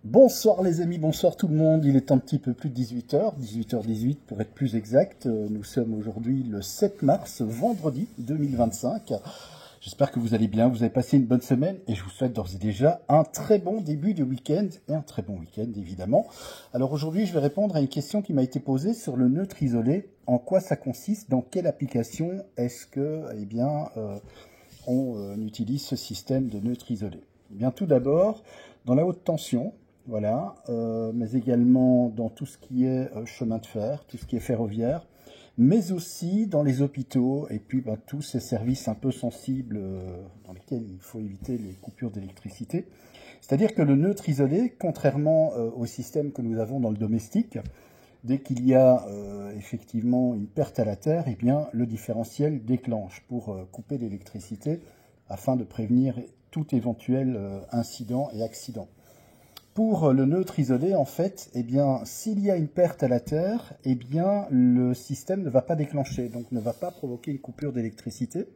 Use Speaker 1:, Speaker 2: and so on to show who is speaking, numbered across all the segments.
Speaker 1: Bonsoir les amis, bonsoir tout le monde. Il est un petit peu plus de 18h, 18h18 pour être plus exact. Nous sommes aujourd'hui le 7 mars, vendredi 2025. J'espère que vous allez bien, vous avez passé une bonne semaine et je vous souhaite d'ores et déjà un très bon début de week-end et un très bon week-end évidemment. Alors aujourd'hui je vais répondre à une question qui m'a été posée sur le neutre isolé. En quoi ça consiste, dans quelle application est-ce que on utilise ce système de neutre isolé? Eh bien tout d'abord dans la haute tension. Voilà, mais également dans tout ce qui est chemin de fer, tout ce qui est ferroviaire, mais aussi dans les hôpitaux et puis tous ces services un peu sensibles dans lesquels il faut éviter les coupures d'électricité. C'est-à-dire que le neutre isolé, contrairement au système que nous avons dans le domestique, dès qu'il y a effectivement une perte à la terre, eh bien, le différentiel déclenche pour couper l'électricité afin de prévenir tout éventuel incident et accident. Pour le neutre isolé, en fait, eh bien, s'il y a une perte à la terre, eh bien, le système ne va pas déclencher, donc ne va pas provoquer une coupure d'électricité.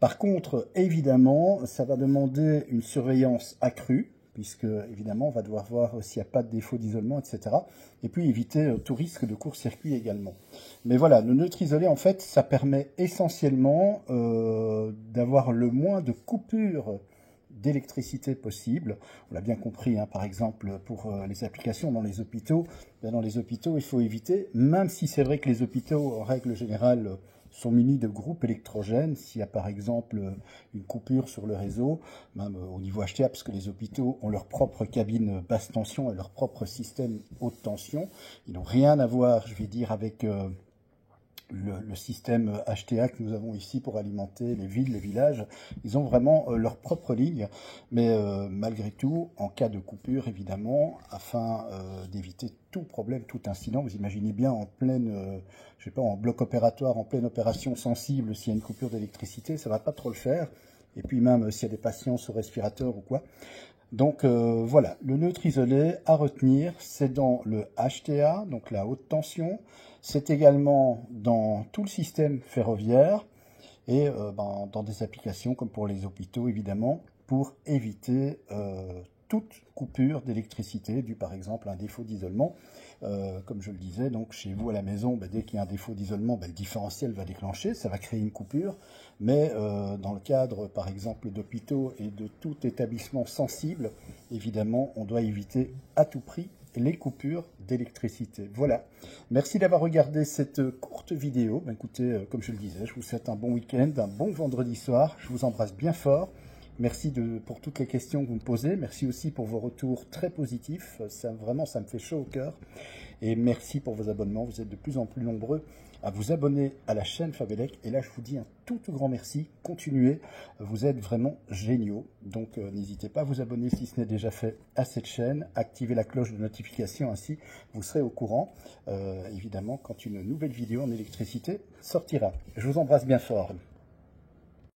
Speaker 1: Par contre, évidemment, ça va demander une surveillance accrue, puisque, évidemment, on va devoir voir s'il n'y a pas de défaut d'isolement, etc. Et puis éviter tout risque de court-circuit également. Mais voilà, le neutre isolé, en fait, ça permet essentiellement d'avoir le moins de coupures d'électricité possible. On l'a bien compris, hein, par exemple, pour les applications dans les hôpitaux. Dans les hôpitaux, il faut éviter, même si c'est vrai que les hôpitaux, en règle générale, sont munis de groupes électrogènes. S'il y a par exemple une coupure sur le réseau, même au niveau HTA, parce que les hôpitaux ont leur propre cabine basse tension et leur propre système haute tension, ils n'ont rien à voir, je vais dire, avec le système HTA que nous avons ici pour alimenter les villes, les villages. Ils ont vraiment leur propre ligne, mais malgré tout, en cas de coupure, évidemment, afin d'éviter tout problème, tout incident, vous imaginez bien en pleine, je sais pas, en bloc opératoire, en pleine opération sensible, s'il y a une coupure d'électricité, ça va pas trop le faire. Et puis même s'il y a des patients sous respirateur ou quoi. Donc voilà, le neutre isolé à retenir, c'est dans le HTA, donc la haute tension. C'est également dans tout le système ferroviaire et dans des applications comme pour les hôpitaux évidemment, pour éviter toute coupure d'électricité due par exemple à un défaut d'isolement. Comme je le disais, donc chez vous à la maison, dès qu'il y a un défaut d'isolement, le différentiel va déclencher, ça va créer une coupure. Mais dans le cadre, par exemple, d'hôpitaux et de tout établissement sensible, évidemment, on doit éviter à tout prix les coupures d'électricité. Voilà. Merci d'avoir regardé cette courte vidéo. Écoutez, comme je le disais, je vous souhaite un bon week-end, un bon vendredi soir. Je vous embrasse bien fort. Merci pour toutes les questions que vous me posez. Merci aussi pour vos retours très positifs. Vraiment, ça me fait chaud au cœur. Et merci pour vos abonnements. Vous êtes de plus en plus nombreux à vous abonner à la chaîne Fabelec. Et là, je vous dis un tout grand merci. Continuez. Vous êtes vraiment géniaux. Donc, n'hésitez pas à vous abonner si ce n'est déjà fait à cette chaîne. Activez la cloche de notification. Ainsi, vous serez au courant, évidemment, quand une nouvelle vidéo en électricité sortira. Je vous embrasse bien fort.